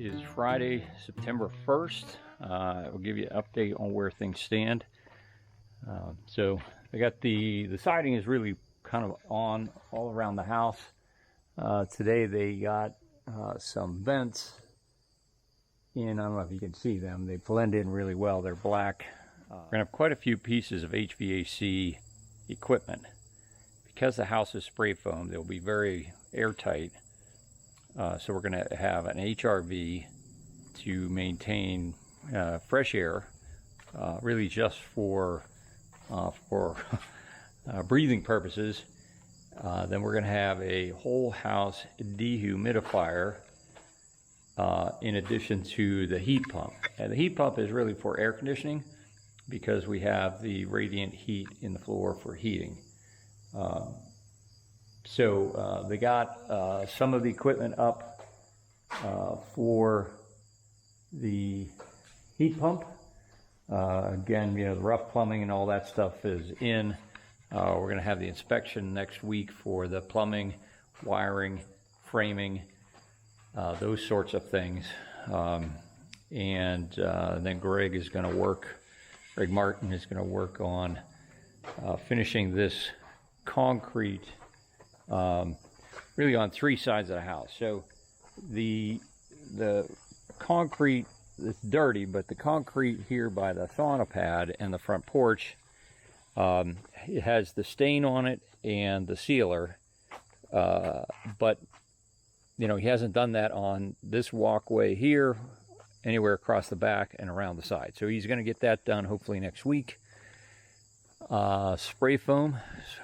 is Friday, September 1st. I'll give you an update on where things stand. So I got the siding is really kind of on all around the house. Today they got some vents in. I don't know if you can see them. They blend in really well. They're black. We're going to have quite a few pieces of HVAC equipment. Because the house is spray foam, they'll be very airtight. So we're going to have an HRV to maintain fresh air, really just for breathing purposes. Then we're going to have a whole house dehumidifier in addition to the heat pump. And the heat pump is really for air conditioning because we have the radiant heat in the floor for heating. So they got some of the equipment up for the heat pump. Again, you know, the rough plumbing and all that stuff is in. We're going to have the inspection next week for the plumbing, wiring, framing, those sorts of things. And then Greg Martin is going to work on finishing this concrete really on three sides of the house. So the concrete is dirty, but the concrete here by the sauna pad and the front porch, it has the stain on it and the sealer, but you know, he hasn't done that on this walkway here, anywhere across the back and around the side. So he's going to get that done hopefully next week. Spray foam,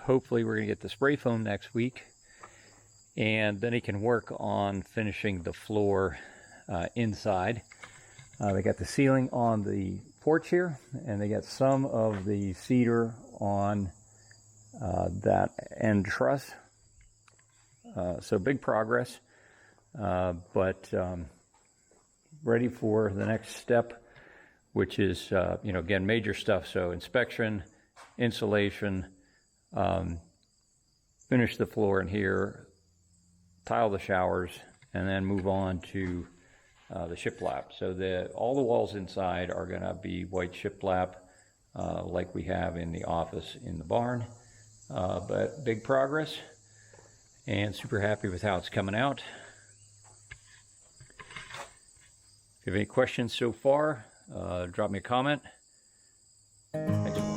hopefully we're going to get the spray foam next week, and then he can work on finishing the floor inside. They got the ceiling on the porch here, and they got some of the cedar on that end truss. So big progress, but ready for the next step, which is you know, again, major stuff. So inspection, insulation, finish the floor in here, tile the showers, and then move on to the shiplap. So all the walls inside are going to be white shiplap, like we have in the office in the barn. But big progress, and super happy with how it's coming out. If you have any questions so far, drop me a comment. Thanks.